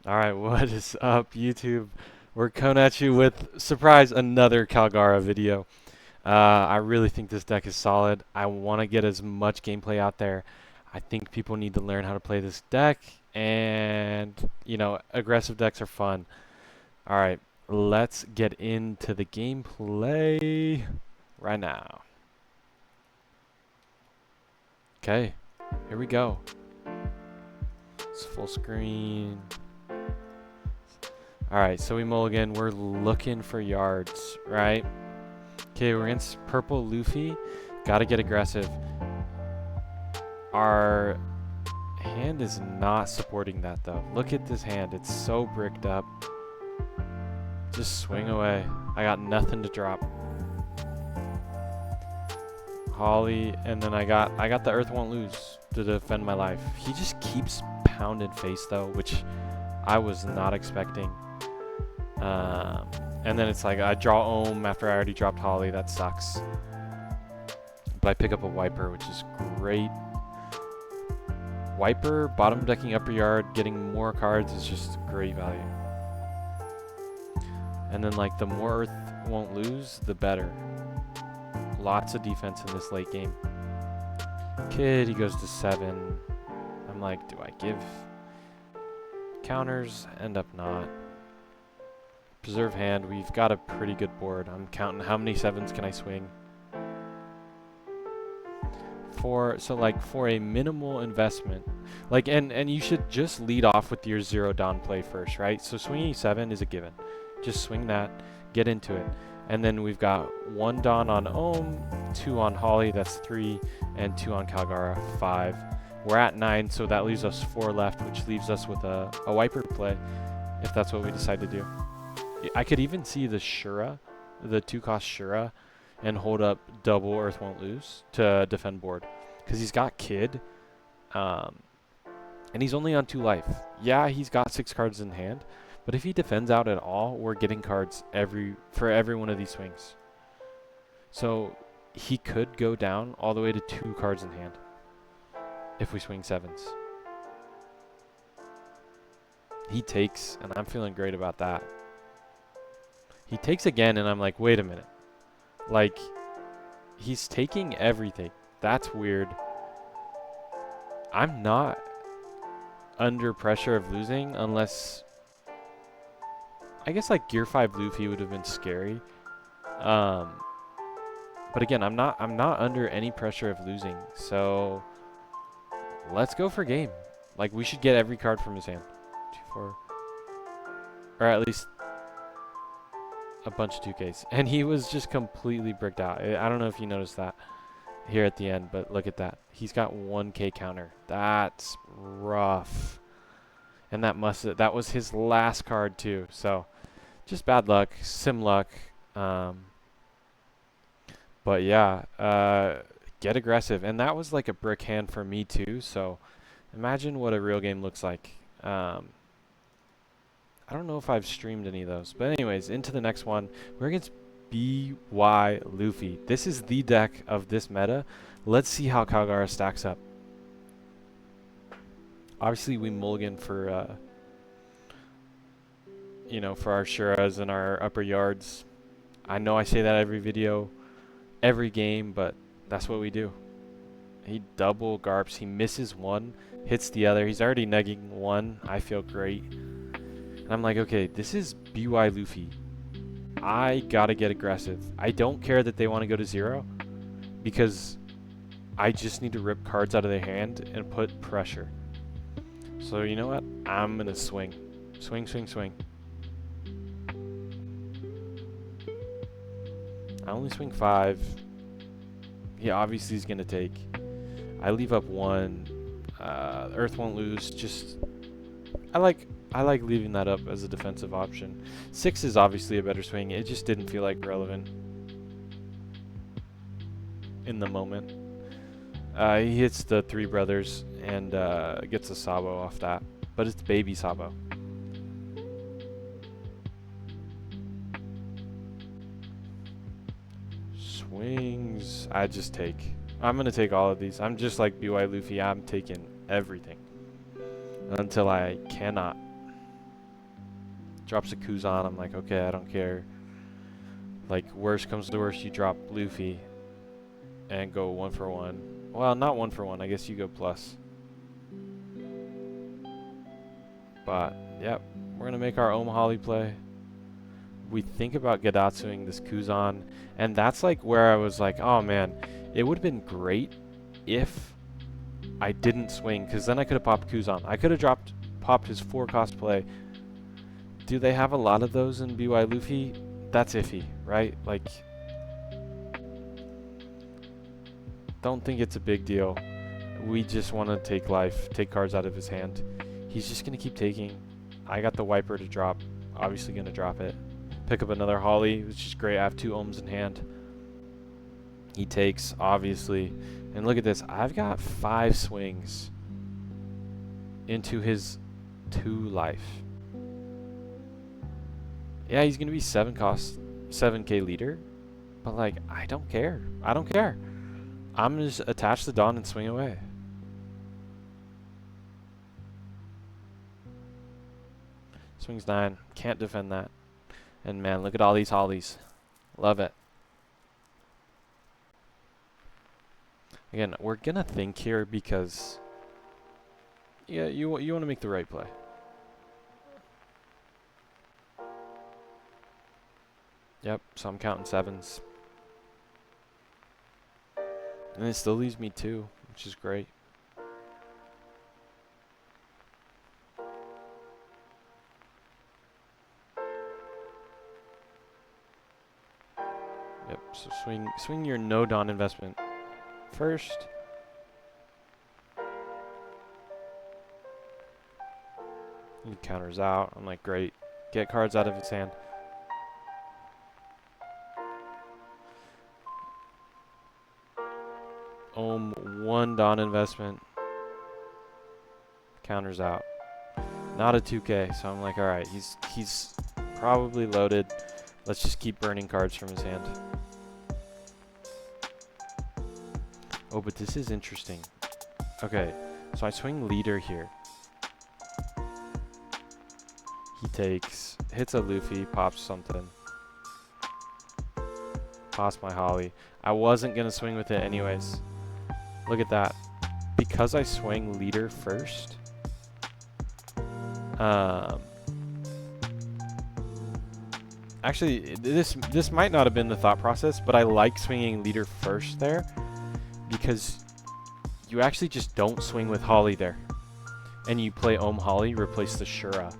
Alright, what is up, YouTube? We're coming at you with, surprise, another Kalgara video. I really think this deck is solid. I want to get as much gameplay out there. I think people need to learn how to play this deck, and, aggressive decks are fun. Alright, let's get into the gameplay right now. Okay, here we go. It's full screen. Alright, so we mulligan. We're looking for yards, right? Okay, we're against purple Luffy. Gotta get aggressive. Our hand is not supporting that, though. Look at this hand. It's so bricked up. Just swing away. I got nothing to drop. Holly, and then I got the Earth Won't Lose to defend my life. He just keeps pounding face, though, which I was not expecting. And then it's like I draw Ohm after I already dropped Holly. That sucks. But I pick up a Wiper, which is great. Wiper, bottom decking upper yard, getting more cards is just great value. And then like the more Earth Won't Lose, the better. Lots of defense in this late game. Kid, he goes to 7. I'm like, do I give counters? End up not. Preserve hand, we've got a pretty good board. I'm counting how many 7s can I swing. For a minimal investment, and you should just lead off with your 0 Dawn play first, right? So swinging 7 is a given. Just swing that, get into it. And then we've got 1 Dawn on Ohm, 2 on Holly, that's 3, and 2 on Kalgara, 5. We're at 9, so that leaves us 4 left, which leaves us with a Wiper play, if that's what we decide to do. I could even see the Shura, the 2-cost Shura, and hold up double Earth Won't Lose to defend board. Because he's got Kid, and he's only on 2 life. Yeah, he's got 6 cards in hand, but if he defends out at all, we're getting cards for every one of these swings. So he could go down all the way to 2 cards in hand if we swing 7s. He takes, and I'm feeling great about that. He takes again, and I'm like, wait a minute. Like, he's taking everything. That's weird. I'm not under pressure of losing unless... I guess like Gear 5 Luffy would have been scary. But again, I'm not under any pressure of losing. So let's go for game. Like, we should get every card from his hand. 2, 4. Or at least a bunch of 2Ks. And he was just completely bricked out. I don't know if you noticed that here at the end, but look at that. He's got 1K counter. That's rough. And that was his last card too. So just bad luck, sim luck. But yeah, get aggressive. And that was like a brick hand for me too. So imagine what a real game looks like. I don't know if I've streamed any of those. But anyways, into the next one. We're against BY Luffy. This is the deck of this meta. Let's see how Kalgara stacks up. Obviously, we mulligan for, for our Shuras and our upper yards. I know I say that every video, every game, but that's what we do. He double garps. He misses 1, hits the other. He's already negging 1. I feel great. And I'm like, okay, this is BY Luffy. I gotta get aggressive. I don't care that they want to go to 0 because I just need to rip cards out of their hand and put pressure. So you know what? I'm gonna swing. Swing, swing, swing. I only swing 5. He obviously is gonna take. I leave up 1. Earth Won't Lose. Just I like leaving that up as a defensive option. 6 is obviously a better swing. It just didn't feel like relevant in the moment. He hits the 3 brothers and gets a Sabo off that. But it's baby Sabo. Swings. I just take. I'm going to take all of these. I'm just like BY Luffy. I'm taking everything until I cannot. Drops a Kuzan. I'm like, okay, I don't care. Like, worst comes to worst, you drop Luffy and go 1 for 1. Well, not 1 for 1. I guess you go plus. But, yep, we're going to make our Omahali play. We think about Gadatsuing this Kuzan, and that's like where I was like, oh man, it would have been great if I didn't swing, because then I could have popped Kuzan. I could have popped his 4-cost play. Do they have a lot of those in BY Luffy? That's iffy, right? Like, don't think it's a big deal. We just want to take cards out of his hand. He's just going to keep taking. I got the Wiper to drop. Obviously going to drop it. Pick up another Holly, which is great. I have 2 Ohms in hand. He takes, obviously. And look at this. I've got 5 swings into his 2 life. Yeah, he's going to be 7K leader. But, like, I don't care. I don't care. I'm going to just attach the Dawn and swing away. Swings 9. Can't defend that. And man, look at all these Hollies. Love it. Again, we're going to think here because, yeah, you want to make the right play. Yep, so I'm counting 7s. And it still leaves me 2, which is great. Yep, so swing your no Dawn investment first. He counters out. I'm like, great. Get cards out of his hand. Ohm, 1 Dawn investment. Counters out. Not a 2K, so I'm like, alright, he's probably loaded. Let's just keep burning cards from his hand. Oh, but this is interesting. Okay, so I swing leader here. He takes, hits a Luffy, pops something. Pops my Holly. I wasn't going to swing with it anyways. Look at that. Because I swing leader first, actually, this might not have been the thought process, but I like swinging leader first there because you actually just don't swing with Holly there, and you play Ohm Holly, replace the Shura,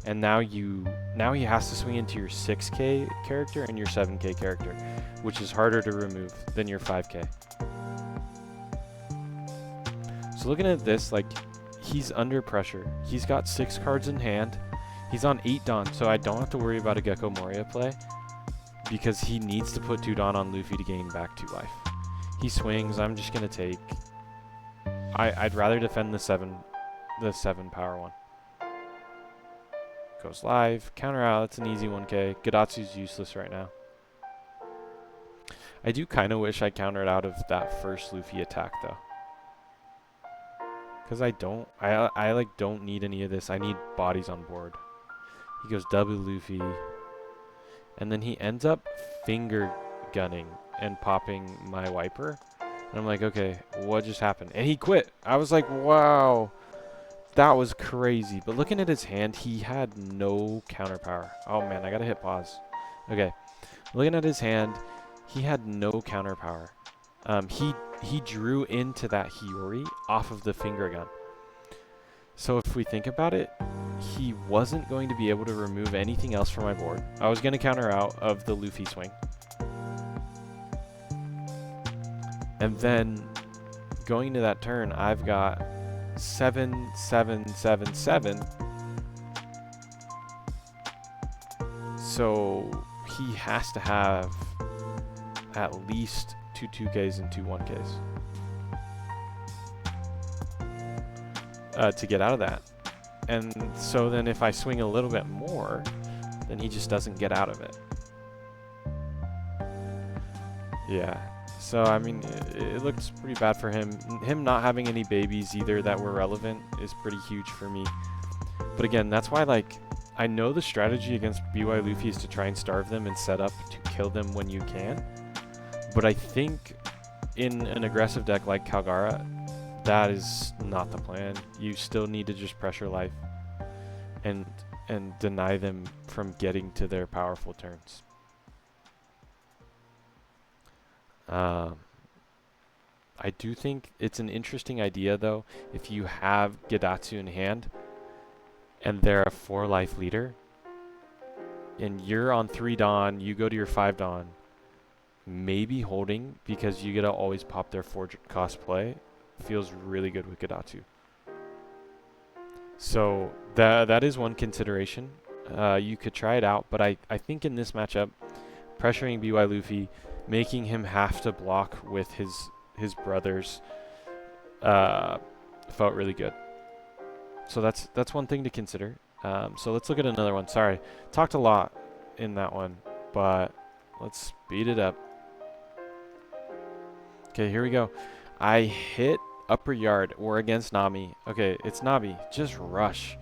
and now he has to swing into your 6K character and your 7K character, which is harder to remove than your 5K. So looking at this, like, he's under pressure. He's got 6 cards in hand. He's on 8 Dawn, so I don't have to worry about a Gecko Moria play because he needs to put 2 Dawn on Luffy to gain back 2 life. He swings. I'm just going to take. I'd rather defend the 7 power one. Goes live. Counter out. That's an easy 1K. Gadatsu's useless right now. I do kind of wish I countered out of that first Luffy attack, though. Because I like don't need any of this. I need bodies on board. He goes double Luffy. And then he ends up finger gunning and popping my Wiper. And I'm like, okay, what just happened? And he quit. I was like, wow. That was crazy. But looking at his hand, he had no counter power. Oh man, I gotta hit pause. Okay. Looking at his hand, he had no counter power. He drew into that Hiyori off of the finger gun. So if we think about it, he wasn't going to be able to remove anything else from my board. I was going to counter out of the Luffy swing. And then going into that turn, I've got 7, 7, 7, 7. So he has to have at least 2 2Ks and 2 1Ks to get out of that. And so then if I swing a little bit more, then he just doesn't get out of it. Yeah. So, I mean, it looks pretty bad for him. Him not having any babies either that were relevant is pretty huge for me. But again, that's why, like, I know the strategy against BY Luffy is to try and starve them and set up to kill them when you can. But I think in an aggressive deck like Kalgara, that is not the plan. You still need to just pressure life and deny them from getting to their powerful turns. I do think it's an interesting idea though, if you have Gedatsu in hand and they're a 4 life leader and you're on 3 Dawn, you go to your 5 Dawn, maybe holding because you get to always pop their 4 cost play feels really good with Gedatsu. So that is one consideration. You could try it out, but I think in this matchup, pressuring BY Luffy, making him have to block with his brothers felt really good. So that's one thing to consider. So let's look at another one. Sorry, talked a lot in that one, but let's speed it up. Okay, here we go. I hit upper yard. We're against Nami. Okay, it's Nabi. Just rush.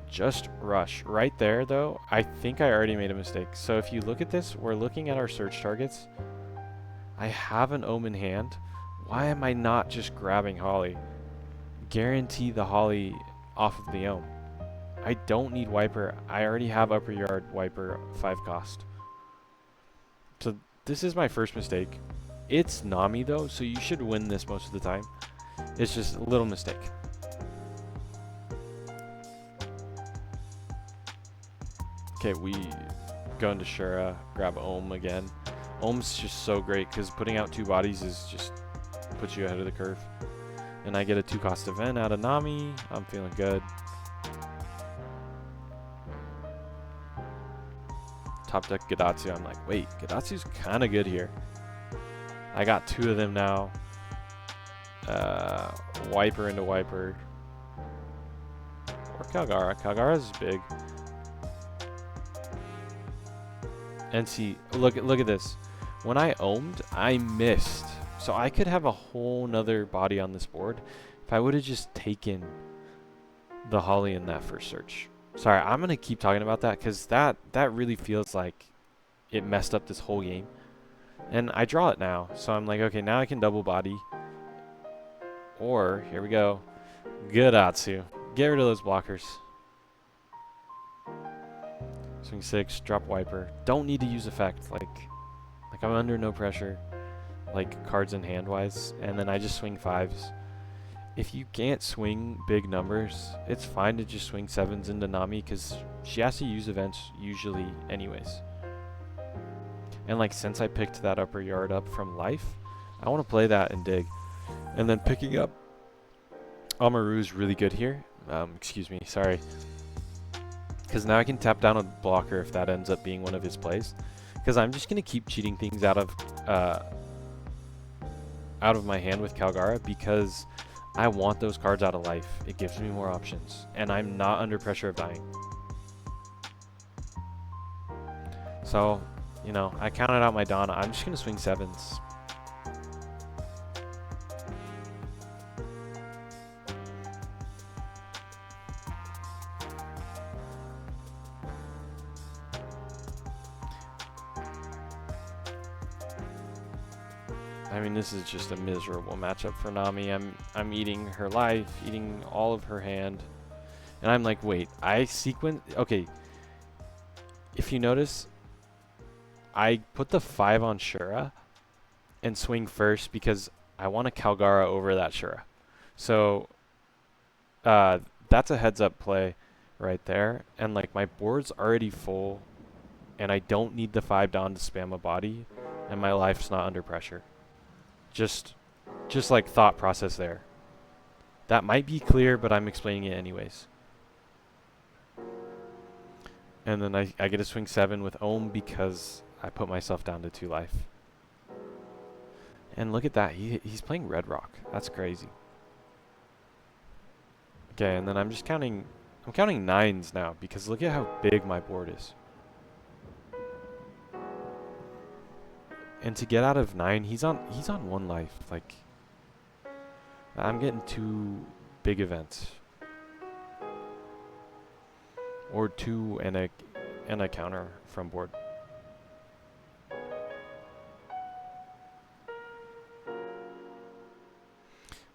Just rush. Right there, though, I think I already made a mistake. So if you look at this, we're looking at our search targets. I have an Ohm in hand. Why am I not just grabbing Holly? Guarantee the Holly off of the Ohm. I don't need Wiper. I already have upper yard Wiper 5 cost. So this is my first mistake. It's Nami though, so you should win this most of the time. It's just a little mistake. Okay, we go into Shura, grab Ohm again. Ohm's just so great because putting out 2 bodies is just puts you ahead of the curve. And I get a 2 cost event out of Nami. I'm feeling good. Top deck Gedatsu. I'm like, wait, Gedatsu's kind of good here. I got 2 of them now. Wiper into Wiper. Or Kalgara. Kalgara's big. And see, look at this. When I ohmed, I missed. So I could have a whole nother body on this board if I would have just taken the Holly in that first search. Sorry, I'm going to keep talking about that because that really feels like it messed up this whole game. And I draw it now. So I'm like, okay, now I can double body. Or, here we go. Gedatsu. Get rid of those blockers. Swing 6, drop Wiper. Don't need to use effect. Like I'm under no pressure. Like cards in hand wise. And then I just swing 5s. If you can't swing big numbers, it's fine to just swing 7s into Nami because she has to use events usually anyways. And like since I picked that upper yard up from life, I want to play that and dig. And then picking up Amaru is really good here. Excuse me, sorry. Because now I can tap down a blocker if that ends up being one of his plays. Because I'm just going to keep cheating things out of my hand with Kalgara because I want those cards out of life. It gives me more options. And I'm not under pressure of dying. So, you know, I counted out my Donna. I'm just going to swing 7s. I mean, this is just a miserable matchup for Nami. I'm eating her life, eating all of her hand. And I'm like, wait, I sequence... Okay. If you notice, I put the 5 on Shura and swing first because I want a Kalgara over that Shura. So, that's a heads-up play right there. And, like, my board's already full, and I don't need the 5 down to spam a body, and my life's not under pressure. Just like thought process there. That might be clear, but I'm explaining it anyways. And then I get a swing 7 with Ohm because I put myself down to 2 life. And look at that. He's playing Red Rock. That's crazy. Okay, and then I'm counting 9s now because look at how big my board is. And to get out of 9, he's on 1 life. Like, I'm getting 2 big events. or 2 and a counter from board.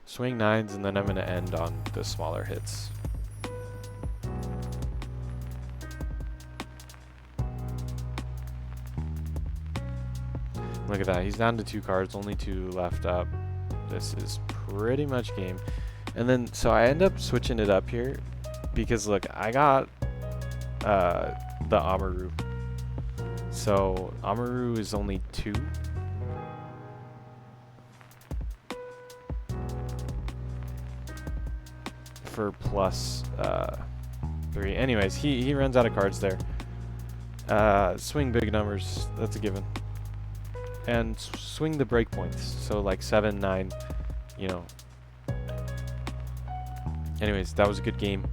Swing 9s, and then I'm going to end on the smaller hits. Look at that. He's down to 2 cards, only 2 left up. This is pretty much game. And then, so I end up switching it up here because, look, I got the Amaru. So, Amaru is only 2. For plus 3. Anyways, he runs out of cards there. Swing big numbers, that's a given. And swing the breakpoints, so like 7, 9, you know. Anyways, that was a good game.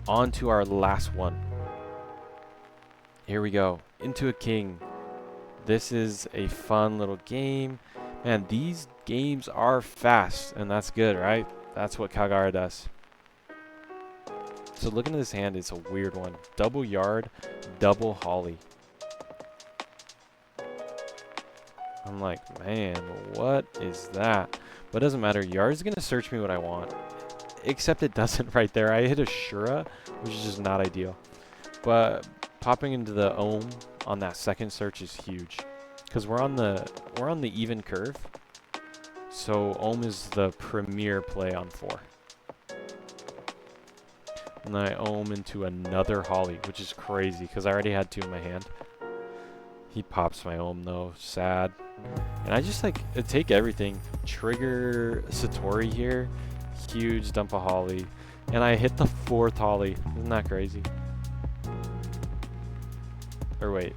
On to our last one. Here we go, into a king. This is a fun little game. Man, these games are fast, and that's good, right? That's what Kalgara does. So looking at this hand, it's a weird one. Double yard, double holly. I'm like, man, what is that? But it doesn't matter. Yard's going to search me what I want. Except it doesn't right there. I hit a Shura, which is just not ideal. But popping into the Ohm on that second search is huge. Because we're on the even curve. So Ohm is the premier play on 4. And then I Ohm into another holly, which is crazy because I already had 2 in my hand. He pops my Ohm though, sad. And I just like take everything. Trigger Satori here, huge dump a holly. And I hit the 4th holly. Isn't that crazy? Or wait.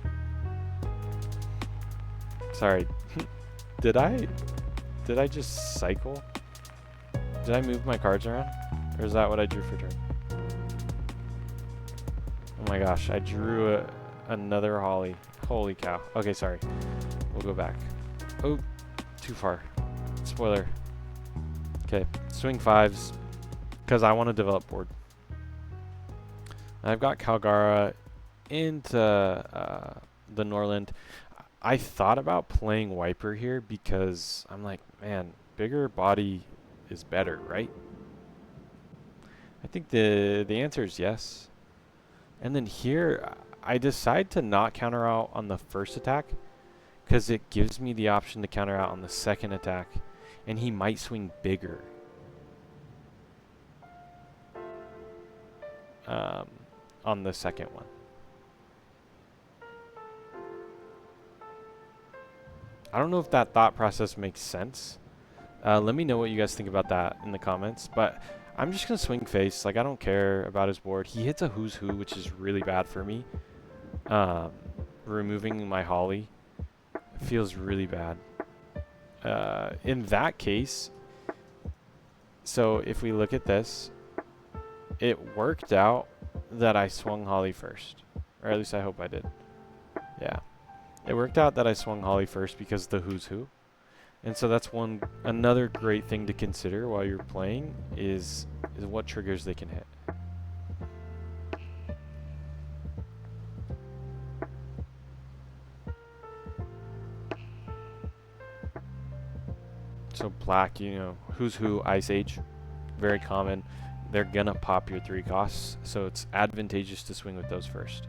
Sorry. Did I just cycle? Did I move my cards around? Or is that what I drew for turn? Oh my gosh, I drew another holly. Holy cow. Okay, sorry. We'll go back. Oh, too far. Spoiler. Okay, swing 5s. Because I want to develop board. I've got Kalgara into the Norland. I thought about playing Wiper here because I'm like, man, bigger body is better, right? I think the answer is yes. And then here, I decide to not counter out on the first attack because it gives me the option to counter out on the second attack, and he might swing bigger. On the second one. I don't know if that thought process makes sense. Let me know what you guys think about that in the comments. But I'm just going to swing face. Like, I don't care about his board. He hits a who's who, which is really bad for me. Removing my holly feels really bad. In that case, so if we look at this, it worked out that I swung holly first. Or at least I hope I did. Yeah. It worked out that I swung holly first because the who's who. And so that's another great thing to consider while you're playing is what triggers they can hit. So black, you know, who's who, Ice Age, very common. They're gonna pop your 3 costs, so it's advantageous to swing with those first.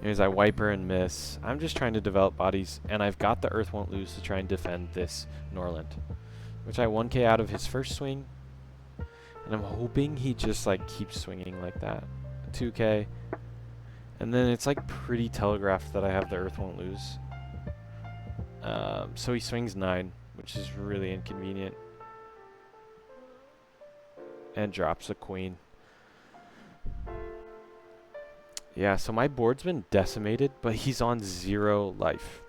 Here's I Wiper and miss. I'm just trying to develop bodies, and I've got the Earth Won't Lose to try and defend this Norland, which I 1k out of his first swing, and I'm hoping he just like keeps swinging like that. 2k, and then it's like pretty telegraphed that I have the Earth Won't Lose. So he swings 9, which is really inconvenient, and drops a queen. Yeah, so my board's been decimated, but he's on 0 life.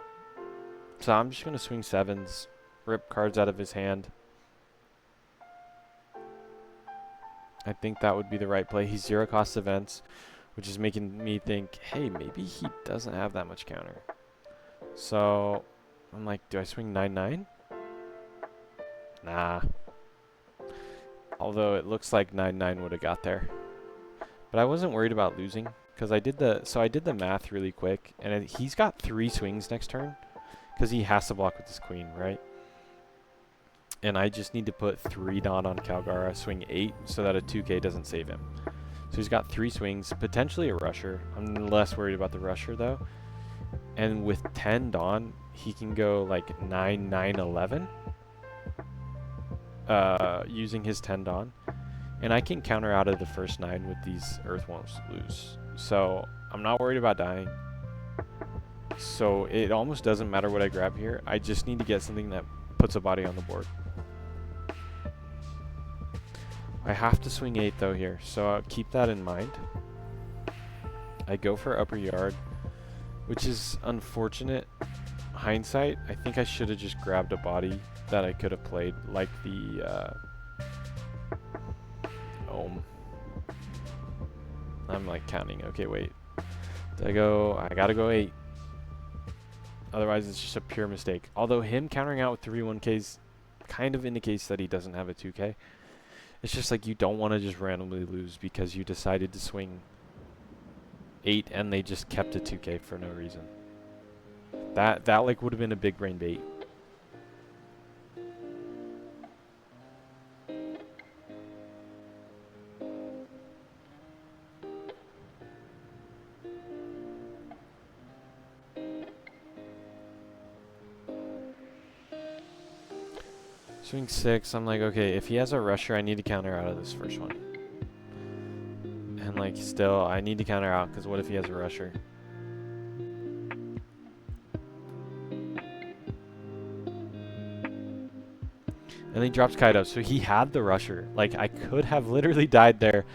So I'm just going to swing 7s, rip cards out of his hand. I think that would be the right play. He's 0 cost events, which is making me think, hey, maybe he doesn't have that much counter. So I'm like, do I swing 9-9? Nah. Although it looks like 9-9 would have got there. But I wasn't worried about losing because I did the math really quick, and he's got 3 swings next turn because he has to block with his queen, right? And I just need to put 3 Dawn on Kalgara, swing 8 so that a 2k doesn't save him. So he's got 3 swings, potentially a rusher. I'm less worried about the rusher though. And with 10 Dawn, he can go like 9, 9, 11 using his 10 Dawn. And I can counter out of the first 9 with these Earth Won't Lose. So I'm not worried about dying. So it almost doesn't matter what I grab here. I just need to get something that puts a body on the board. I have to swing 8 though here, so keep that in mind. I go for upper yard, which is unfortunate. Hindsight, I think I should have just grabbed a body that I could have played, like the Ohm. I'm like counting. Okay, wait. Did I go? I gotta go 8. Otherwise, it's just a pure mistake. Although him countering out with 3-1Ks kind of indicates that he doesn't have a 2K. It's just like you don't want to just randomly lose because you decided to swing 8 and they just kept a 2K for no reason. That like would have been a big brain bait. Swing 6, I'm like, okay, if he has a rusher, I need to counter out of this first one. And like, still, I need to counter out, because what if he has a rusher? And he drops Kaido, so he had the rusher. Like, I could have literally died there.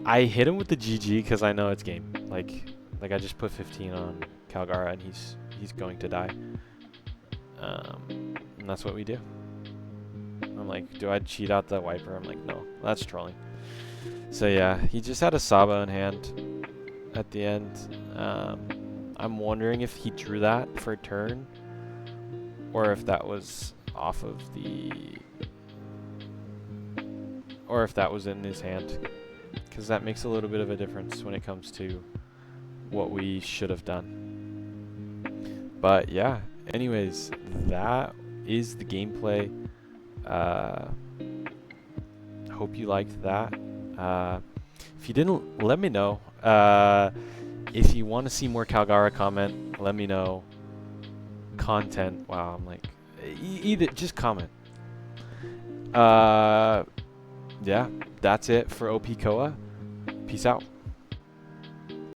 I hit him with the GG, because I know it's game. Like I just put 15 on Kalgara, and he's going to die. And that's what we do. I'm like, do I cheat out the wiper? I'm like, no, that's trolling. So yeah, he just had a Saba in hand at the end. I'm wondering if he drew that for a turn, or if that was off of the, or if that was in his hand, because that makes a little bit of a difference when it comes to what we should have done. But yeah, anyways, that is the gameplay. Hope you liked that. If you didn't, let me know. If you want to see more Kalgara, comment. Let me know. Content. Wow, I'm like, either just comment. Yeah, that's it for OP Koa. Peace out.